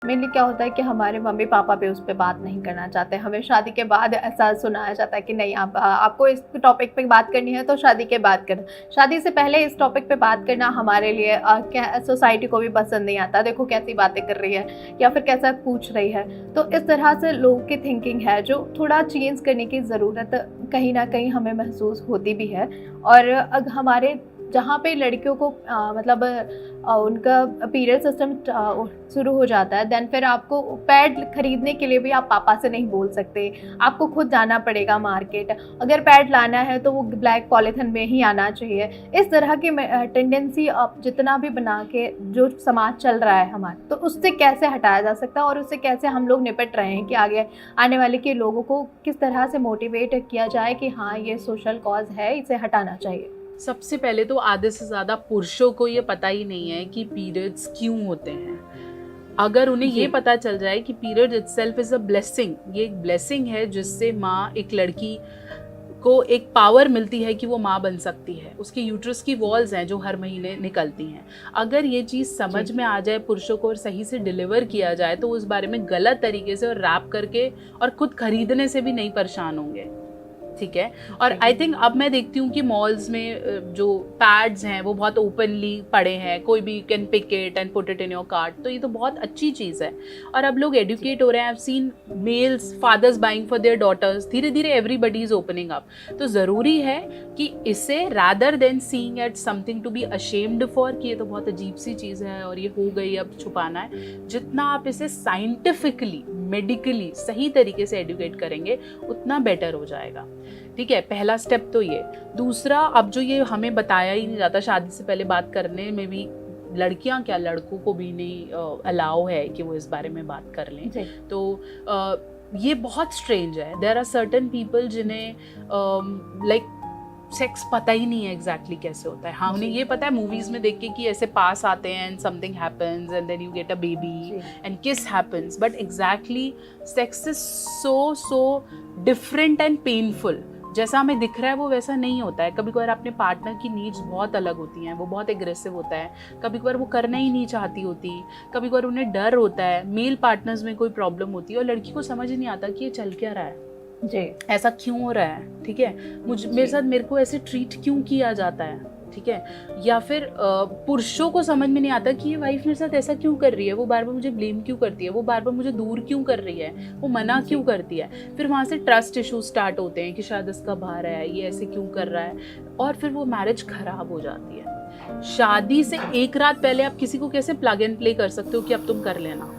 Mainly क्या होता है कि हमारे मम्मी पापा भी उस पे बात नहीं करना चाहते। हमें शादी के बाद ऐसा सुनाया जाता है कि नहीं, आप आपको इस टॉपिक पे बात करनी है तो शादी के बाद करना। शादी से पहले इस टॉपिक पे बात करना हमारे लिए क्या सोसाइटी को भी पसंद नहीं आता। देखो कैसी बातें कर रही है या फिर कैसा पूछ रही है। तो इस तरह से लोगों की थिंकिंग है जो थोड़ा चेंज करने की ज़रूरत कहीं ना कहीं हमें महसूस होती भी है। और हमारे जहाँ पे लड़कियों को मतलब उनका पीरियड सिस्टम शुरू हो जाता है, देन फिर आपको पैड खरीदने के लिए भी आप पापा से नहीं बोल सकते। आपको खुद जाना पड़ेगा मार्केट। अगर पैड लाना है तो वो ब्लैक पॉलीथिन में ही आना चाहिए। इस तरह की टेंडेंसी आप जितना भी बना के जो समाज चल रहा है हमारा, तो उससे कैसे हटाया जा सकता है और उससे कैसे हम लोग निपट रहे हैं कि आगे आने वाले के लोगों को किस तरह से मोटिवेट किया जाए कि हाँ ये सोशल कॉज है, इसे हटाना चाहिए। सबसे पहले तो आधे से ज़्यादा पुरुषों को ये पता ही नहीं है कि पीरियड्स क्यों होते हैं। अगर उन्हें ये पता चल जाए कि period itself is a blessing, ये एक ब्लेसिंग है जिससे माँ, एक लड़की को एक पावर मिलती है कि वो माँ बन सकती है। उसके यूट्रस की वॉल्स हैं जो हर महीने निकलती हैं। अगर ये चीज़ समझ में आ जाए पुरुषों को और सही से डिलीवर किया जाए तो उस बारे में गलत तरीके से और रैप करके और खुद खरीदने से भी नहीं परेशान होंगे। ठीक है। और आई थिंक अब मैं देखती हूँ कि मॉल्स में जो पैड्स हैं वो बहुत ओपनली पड़े हैं, कोई भी can pick it and put it in your cart, तो ये तो बहुत अच्छी चीज़ है। और अब लोग एडुकेट हो रहे हैं। I have seen males fathers buying for their daughters. धीरे धीरे एवरीबडी इज ओपनिंग अप। तो ज़रूरी है कि इसे rather than seeing at something to be ashamed for कि ये तो बहुत अजीब सी चीज़ है और ये हो गई अब छुपाना है, जितना आप इसे साइंटिफिकली मेडिकली सही तरीके से एडुकेट करेंगे उतना बेटर हो जाएगा। ठीक है, पहला स्टेप तो ये। दूसरा, अब जो ये हमें बताया ही नहीं जाता, शादी से पहले बात करने में भी लड़कियां क्या लड़कों को भी नहीं अलाउ है कि वो इस बारे में बात कर लें। तो ये बहुत स्ट्रेंज है। देयर आर सर्टेन पीपल जिन्हें लाइक सेक्स पता ही नहीं है एग्जैक्टली कैसे होता है। हाँ, उन्हें ये पता है मूवीज में देख के कि ऐसे पास आते हैं and something happens and then you get a baby and kiss happens, but exactly sex is so different and painful. जैसा हमें दिख रहा है वो वैसा नहीं होता है। कभी कभार अपने पार्टनर की नीड्स बहुत अलग होती हैं, वो बहुत एग्रेसिव होता है, कभी कभार वो करना ही नहीं चाहती होती, कभी कभार उन्हें डर होता है, मेल पार्टनर्स में कोई प्रॉब्लम होती है और लड़की को समझ ही नहीं आता कि ये चल क्या रहा है जी, ऐसा क्यों हो रहा है। ठीक है, मेरे साथ मेरे को ऐसे ट्रीट क्यों किया जाता है। ठीक है, या फिर पुरुषों को समझ में नहीं आता कि ये वाइफ मेरे साथ ऐसा क्यों कर रही है, वो बार बार मुझे ब्लेम क्यों करती है, वो बार बार मुझे दूर क्यों कर रही है, वो मना क्यों करती है। फिर वहाँ से ट्रस्ट इशू स्टार्ट होते हैं कि शायद इसका बाहर है, ये ऐसे क्यों कर रहा है, और फिर वो मैरिज खराब हो जाती है। शादी से एक रात पहले आप किसी को कैसे प्लग एंड प्ले कर सकते हो कि अब तुम कर लेना।